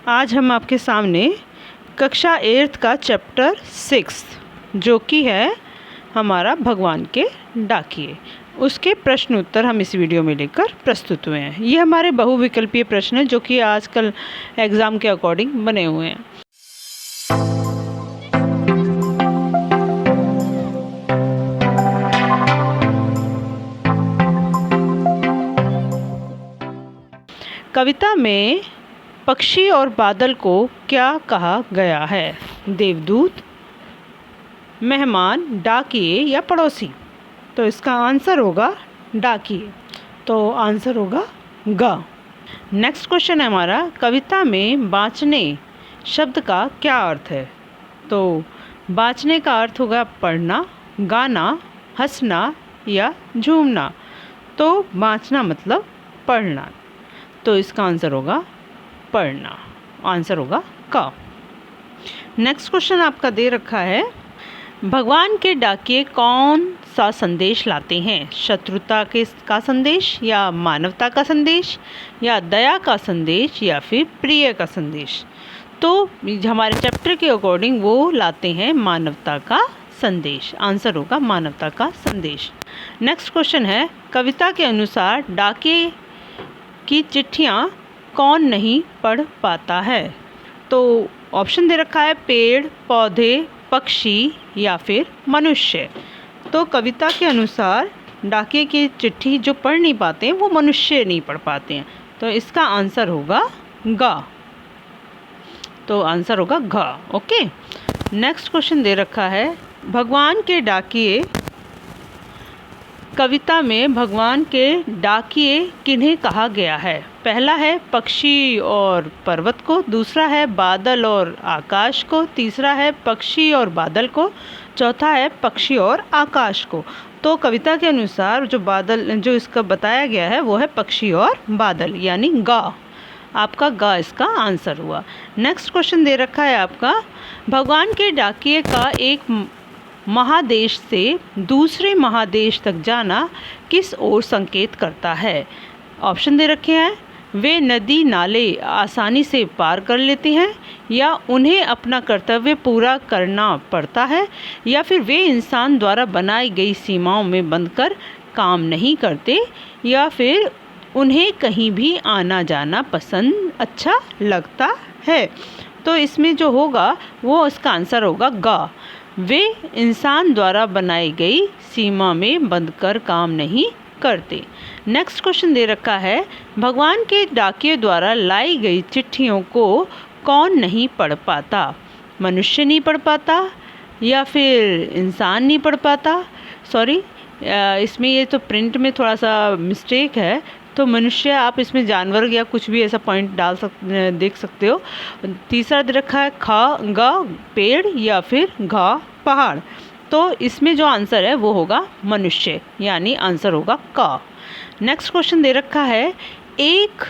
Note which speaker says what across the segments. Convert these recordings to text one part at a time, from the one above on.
Speaker 1: आज हम आपके सामने कक्षा 8 का चैप्टर 6 जो कि है हमारा भगवान के डाकिए, उसके प्रश्न उत्तर हम इस वीडियो में लेकर प्रस्तुत हुए हैं। ये हमारे बहुविकल्पीय प्रश्न हैं जो कि आजकल एग्ज़ाम के अकॉर्डिंग बने हुए हैं। कविता में पक्षी और बादल को क्या कहा गया है? देवदूत, मेहमान, डाकिए या पड़ोसी? तो इसका आंसर होगा डाकिए, तो आंसर होगा ग। नेक्स्ट क्वेश्चन है हमारा, कविता में बाँचने शब्द का क्या अर्थ है? तो बाँचने का अर्थ होगा पढ़ना, गाना, हंसना या झूमना। तो बाँचना मतलब पढ़ना, तो इसका आंसर होगा पढ़ना, आंसर होगा का। नेक्स्ट क्वेश्चन आपका दे रखा है, भगवान के डाकिए कौन सा संदेश लाते हैं? शत्रुता का संदेश या मानवता का संदेश या दया का संदेश या फिर प्रिय का संदेश? तो हमारे चैप्टर के अकॉर्डिंग वो लाते हैं मानवता का संदेश, आंसर होगा मानवता का संदेश। नेक्स्ट क्वेश्चन है, कविता के अनुसार डाकिए की चिट्ठियाँ कौन नहीं पढ़ पाता है? तो ऑप्शन दे रखा है पेड़, पौधे, पक्षी या फिर मनुष्य। तो कविता के अनुसार डाकिए की चिट्ठी जो पढ़ नहीं पाते हैं वो मनुष्य नहीं पढ़ पाते हैं, तो इसका आंसर होगा ग, तो आंसर होगा घ। ओके, नेक्स्ट क्वेश्चन दे रखा है, भगवान के डाकिए कविता में भगवान के डाकिए किन्हें कहा गया है? पहला है पक्षी और पर्वत को, दूसरा है बादल और आकाश को, तीसरा है पक्षी और बादल को, चौथा है पक्षी और आकाश को। तो कविता के अनुसार जो इसका बताया गया है वो है पक्षी और बादल, यानी ग, आपका ग इसका आंसर हुआ। नेक्स्ट क्वेश्चन दे रखा है आपका, भगवान के डाकिए का एक महादेश से दूसरे महादेश तक जाना किस ओर संकेत करता है? ऑप्शन दे रखे हैं, वे नदी नाले आसानी से पार कर लेते हैं, या उन्हें अपना कर्तव्य पूरा करना पड़ता है, या फिर वे इंसान द्वारा बनाई गई सीमाओं में बंधकर काम नहीं करते, या फिर उन्हें कहीं भी आना जाना पसंद अच्छा लगता है। तो इसमें जो होगा वो इसका आंसर होगा ग, वे इंसान द्वारा बनाई गई सीमा में बंधकर काम नहीं करते। नेक्स्ट क्वेश्चन दे रखा है, भगवान के डाकिए द्वारा लाई गई चिट्ठियों को कौन नहीं पढ़ पाता? मनुष्य नहीं पढ़ पाता या फिर इंसान नहीं पढ़ पाता? सॉरी, इसमें ये तो प्रिंट में थोड़ा सा मिस्टेक है, तो मनुष्य, आप इसमें जानवर या कुछ भी ऐसा पॉइंट देख सकते हो। तीसरा दे रखा है ग पेड़ या फिर घ पहाड़। तो इसमें जो आंसर है वो होगा मनुष्य, यानी आंसर होगा क। नेक्स्ट क्वेश्चन दे रखा है, एक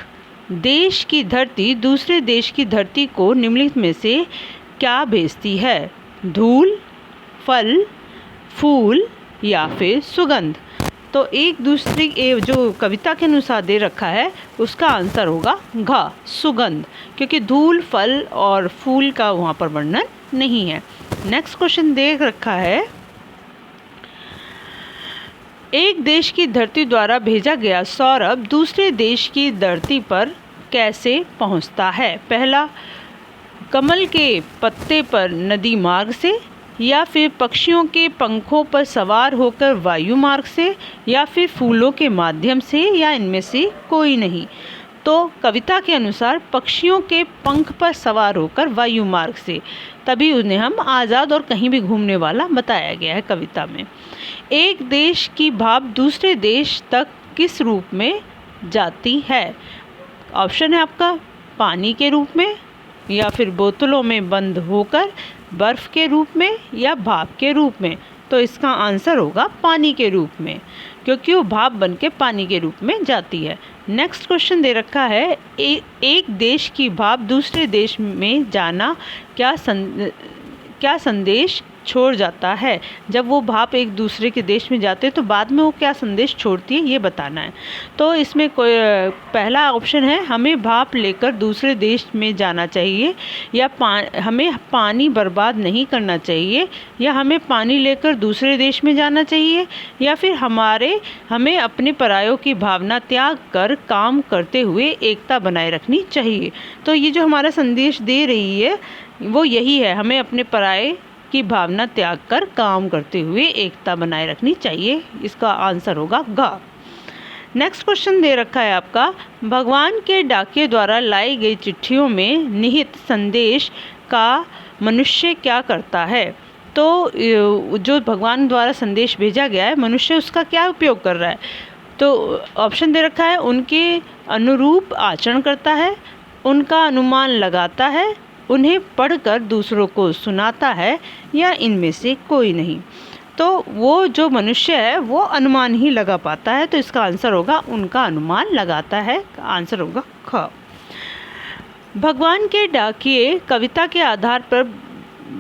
Speaker 1: देश की धरती दूसरे देश की धरती को निम्नलिखित में से क्या भेजती है? धूल, फल, फूल या फिर सुगंध? तो एक दूसरी जो कविता के अनुसार दे रखा है उसका आंसर होगा घ, सुगंध, क्योंकि धूल, फल और फूल का वहाँ पर वर्णन नहीं है। नेक्स्ट क्वेश्चन दे रखा है, एक देश की धरती द्वारा भेजा गया सौरभ दूसरे देश की धरती पर कैसे पहुँचता है? पहला, कमल के पत्ते पर नदी मार्ग से, या फिर पक्षियों के पंखों पर सवार होकर वायु मार्ग से, या फिर फूलों के माध्यम से, या इनमें से कोई नहीं? तो कविता के अनुसार पक्षियों के पंख पर सवार होकर वायु मार्ग से, तभी उन्हें हम आज़ाद और कहीं भी घूमने वाला बताया गया है कविता में। एक देश की भाप दूसरे देश तक किस रूप में जाती है? ऑप्शन है आपका पानी के रूप में, या फिर बोतलों में बंद होकर, बर्फ़ के रूप में, या भाप के रूप में? तो इसका आंसर होगा पानी के रूप में, क्योंकि वो भाप बन के पानी के रूप में जाती है। नेक्स्ट क्वेश्चन दे रखा है, एक देश की भाप दूसरे देश में जाना क्या संदेश छोड़ जाता है। जब वो भाप एक दूसरे के देश में जाते हैं तो बाद में वो क्या संदेश छोड़ती है ये बताना है। तो इसमें कोई पहला ऑप्शन है, हमें भाप लेकर दूसरे देश में जाना चाहिए, या हमें पानी बर्बाद नहीं करना चाहिए, या हमें पानी लेकर दूसरे देश में जाना चाहिए, या फिर हमें अपने परायों की भावना त्याग कर काम करते हुए एकता बनाए रखनी चाहिए। तो ये जो हमारा संदेश दे रही है वो यही है, हमें अपने पराये की भावना त्याग कर काम करते हुए एकता बनाए रखनी चाहिए। इसका आंसर होगा ग। नेक्स्ट क्वेश्चन दे रखा है आपका, भगवान के डाकिये द्वारा लाई गई चिट्ठियों में निहित संदेश का मनुष्य क्या करता है? तो जो भगवान द्वारा संदेश भेजा गया है, मनुष्य उसका क्या उपयोग कर रहा है? तो ऑप्शन दे रखा है, उनके अनुरूप आचरण करता है, उनका अनुमान लगाता है, उन्हें पढ़कर दूसरों को सुनाता है, या इनमें से कोई नहीं। तो वो जो मनुष्य है वो अनुमान ही लगा पाता है, तो इसका आंसर होगा उनका अनुमान लगाता है। आंसर होगा ख। भगवान के डाकिये कविता के आधार पर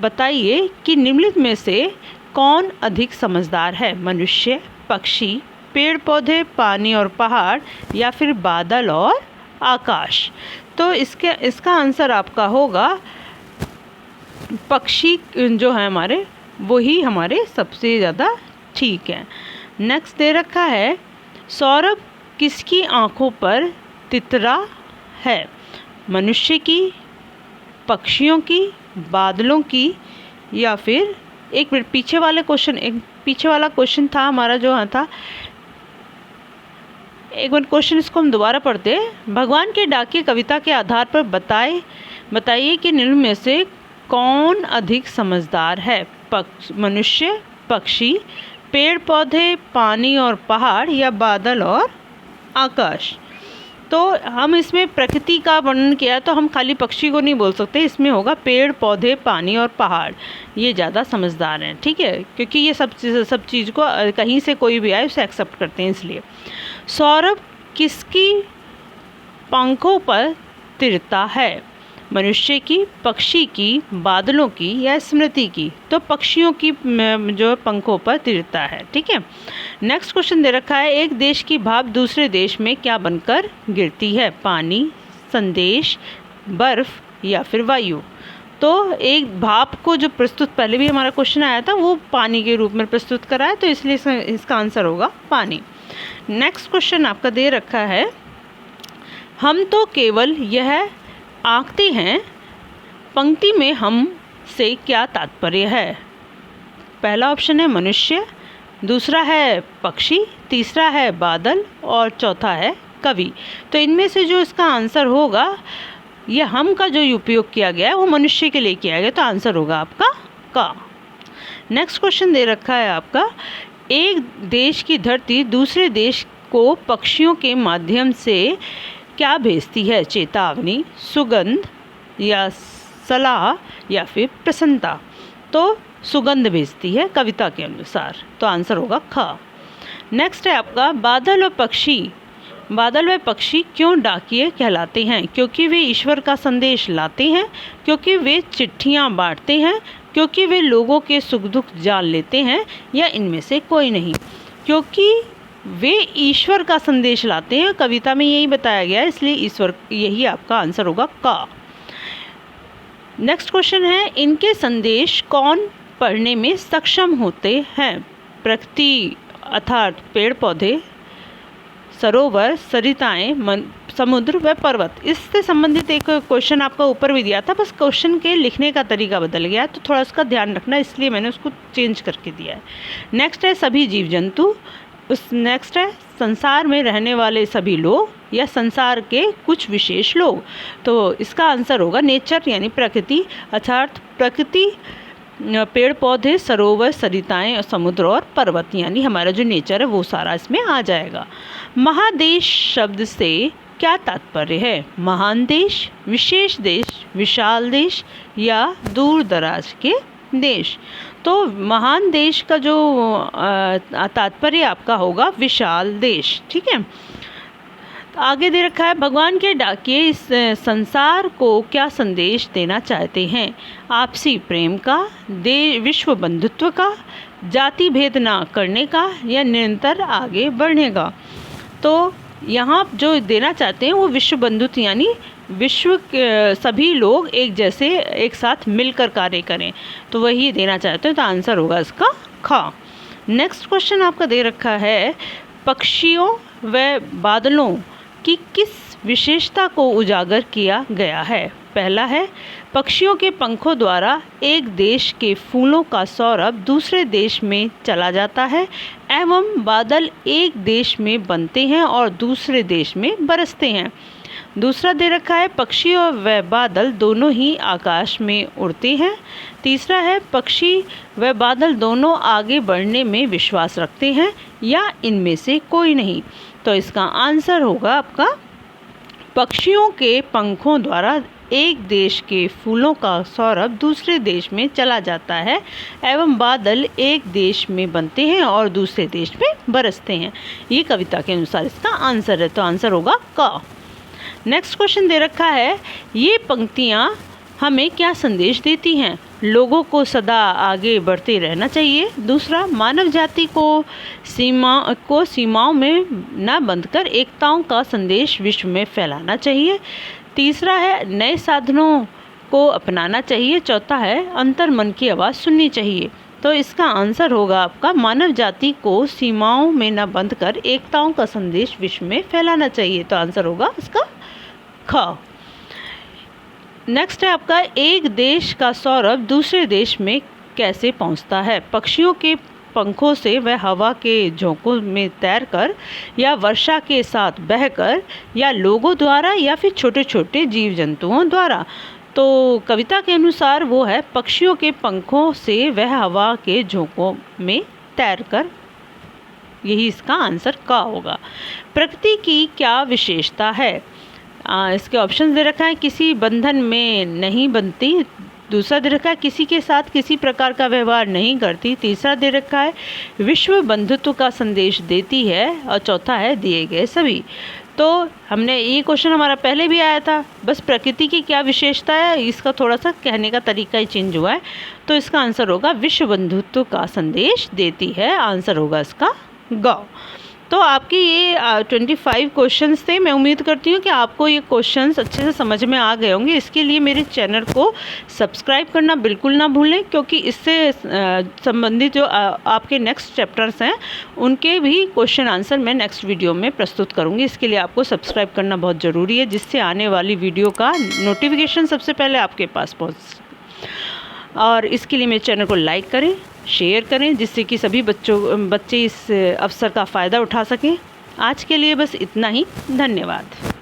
Speaker 1: बताइए कि निम्नलिखित में से कौन अधिक समझदार है? मनुष्य, पक्षी, पेड़ पौधे, पानी और पहाड़, या फिर बादल और आकाश? तो इसका आंसर आपका होगा पक्षी जो है हमारे, वही हमारे सबसे ज़्यादा ठीक है। नेक्स्ट दे रखा है, सौरभ किसकी आँखों पर तितरा है? मनुष्य की, पक्षियों की, बादलों की, या फिर एक मिनट पीछे वाला क्वेश्चन था हमारा जो था, एक मिनट क्वेश्चन इसको हम दोबारा पढ़ते हैं। भगवान के डाकिये कविता के आधार पर बताइए कि निम्न में से कौन अधिक समझदार है? मनुष्य, पक्षी, पेड़ पौधे, पानी और पहाड़, या बादल और आकाश? तो हम इसमें प्रकृति का वर्णन किया तो हम खाली पक्षी को नहीं बोल सकते, इसमें होगा पेड़ पौधे, पानी और पहाड़, ये ज़्यादा समझदार हैं। ठीक है, क्योंकि ये सब चीज़ को कहीं से कोई भी आए उसे एक्सेप्ट करते हैं इसलिए। सौरभ किसकी पंखों पर तिरता है? मनुष्य की, पक्षी की, बादलों की, या स्मृति की? तो पक्षियों की जो पंखों पर तिरता है। ठीक है। नेक्स्ट क्वेश्चन दे रखा है, एक देश की भाप दूसरे देश में क्या बनकर गिरती है? पानी, संदेश, बर्फ, या फिर वायु? तो एक भाप को जो प्रस्तुत, पहले भी हमारा क्वेश्चन आया था, वो पानी के रूप में प्रस्तुत करा है, तो इसलिए इसका आंसर होगा पानी। नेक्स्ट क्वेश्चन आपका दे रखा है, हम तो केवल यह आंकते हैं, पंक्ति में हम से क्या तात्पर्य है? पहला ऑप्शन है मनुष्य, दूसरा है पक्षी, तीसरा है बादल, और चौथा है कवि। तो इनमें से जो इसका आंसर होगा, ये हम का जो उपयोग किया गया है वो मनुष्य के लिए किया गया, तो आंसर होगा आपका का। नेक्स्ट क्वेश्चन दे रखा है आपका, एक देश की धरती दूसरे देश को पक्षियों के माध्यम से क्या भेजती है? चेतावनी, सुगंध, या सलाह, या फिर प्रसन्नता? तो सुगंध भेजती है कविता के अनुसार, तो आंसर होगा ख। नेक्स्ट है आपका, बादल व पक्षी क्यों डाकिये कहलाते हैं? क्योंकि वे ईश्वर का संदेश लाते हैं, क्योंकि वे चिट्ठियाँ बांटते हैं, क्योंकि वे लोगों के सुख दुख जान लेते हैं, या इनमें से कोई नहीं? क्योंकि वे ईश्वर का संदेश लाते हैं, कविता में यही बताया गया है, इसलिए ईश्वर, यही आपका आंसर होगा का। नेक्स्ट क्वेश्चन है, इनके संदेश कौन पढ़ने में सक्षम होते हैं? प्रकृति अर्थात पेड़ पौधे, सरोवर, सरिताएं, समुद्र व पर्वत? इससे संबंधित एक क्वेश्चन आपका ऊपर भी दिया था, बस क्वेश्चन के लिखने का तरीका बदल गया, तो थोड़ा उसका ध्यान रखना, इसलिए मैंने उसको चेंज करके दिया है। नेक्स्ट है सभी जीव जंतु, नेक्स्ट है संसार में रहने वाले सभी लोग, या संसार के कुछ विशेष लोग? तो इसका आंसर होगा नेचर, यानी प्रकृति, अर्थात प्रकृति, पेड़ पौधे, सरोवर, सरिताएं, समुद्र और पर्वत, यानी हमारा जो नेचर है वो सारा इसमें आ जाएगा। महादेश शब्द से क्या तात्पर्य है? महान देश, विशेष देश, विशाल देश, या दूर दराज के देश? तो महान देश का जो तात्पर्य आपका होगा विशाल देश। ठीक है, आगे दे रखा है, भगवान के डाकिये इस संसार को क्या संदेश देना चाहते हैं? आपसी प्रेम का, विश्व बंधुत्व का, जाति भेद ना करने का, या निरंतर आगे बढ़ने का। तो यहाँ जो देना चाहते हैं वो विश्व बंधुत्व, यानी विश्व के सभी लोग एक जैसे एक साथ मिलकर कार्य करें, तो वही देना चाहते हैं। तो आंसर होगा इसका ख। नेक्स्ट क्वेश्चन आपका दे रखा है, पक्षियों व बादलों की किस विशेषता को उजागर किया गया है? पहला है, पक्षियों के पंखों द्वारा एक देश के फूलों का सौरभ दूसरे देश में चला जाता है एवं बादल एक देश में बनते हैं और दूसरे देश में बरसते हैं। दूसरा दे रखा है, पक्षी और व बादल दोनों ही आकाश में उड़ते हैं। तीसरा है, पक्षी व बादल दोनों आगे बढ़ने में विश्वास रखते हैं, या इनमें से कोई नहीं। तो इसका आंसर होगा आपका, पक्षियों के पंखों द्वारा एक देश के फूलों का सौरभ दूसरे देश में चला जाता है एवं बादल एक देश में बनते हैं और दूसरे देश में बरसते हैं। ये कविता के अनुसार इसका आंसर है। तो आंसर होगा क। नेक्स्ट क्वेश्चन दे रखा है, ये पंक्तियाँ हमें क्या संदेश देती हैं? लोगों को सदा आगे बढ़ते रहना चाहिए। दूसरा, मानव जाति को सीमाओं में न बंधकर एकताओं का संदेश विश्व में फैलाना चाहिए। तीसरा है, नए साधनों को अपनाना चाहिए। चौथा है, अंतर मन की आवाज़ सुननी चाहिए। तो इसका आंसर होगा आपका, मानव जाति को सीमाओं में न बंधकर एकताओं का संदेश विश्व में फैलाना चाहिए। तो आंसर होगा इसका ख। नेक्स्ट है आपका, एक देश का सौरभ दूसरे देश में कैसे पहुंचता है? पक्षियों के पंखों से, वह हवा के झोंकों में तैरकर, या वर्षा के साथ बहकर, या लोगों द्वारा, या फिर छोटे छोटे जीव जंतुओं द्वारा। तो कविता के अनुसार वो है, पक्षियों के पंखों से वह हवा के झोंकों में तैरकर। यही इसका आंसर का होगा। प्रकृति की क्या विशेषता है? इसके ऑप्शन दे रखा है, किसी बंधन में नहीं बनती। दूसरा दे रखा है, किसी के साथ किसी प्रकार का व्यवहार नहीं करती। तीसरा दे रखा है, विश्व बंधुत्व का संदेश देती है। और चौथा है, दिए गए सभी। तो हमने ये क्वेश्चन हमारा पहले भी आया था, बस प्रकृति की क्या विशेषता है, इसका थोड़ा सा कहने का तरीका ही चेंज हुआ है। तो इसका आंसर होगा, विश्व बंधुत्व का संदेश देती है। आंसर होगा इसका ग। तो आपके ये 25 क्वेश्चंस थे। मैं उम्मीद करती हूँ कि आपको ये क्वेश्चंस अच्छे से समझ में आ गए होंगे। इसके लिए मेरे चैनल को सब्सक्राइब करना बिल्कुल ना भूलें, क्योंकि इससे संबंधित जो आपके नेक्स्ट चैप्टर्स हैं उनके भी क्वेश्चन आंसर मैं नेक्स्ट वीडियो में प्रस्तुत करूँगी। इसके लिए आपको सब्सक्राइब करना बहुत ज़रूरी है, जिससे आने वाली वीडियो का नोटिफिकेशन सबसे पहले आपके पास पहुँच। और इसके लिए मेरे चैनल को लाइक करें, शेयर करें, जिससे कि सभी बच्चे इस अवसर का फ़ायदा उठा सकें। आज के लिए बस इतना ही। धन्यवाद।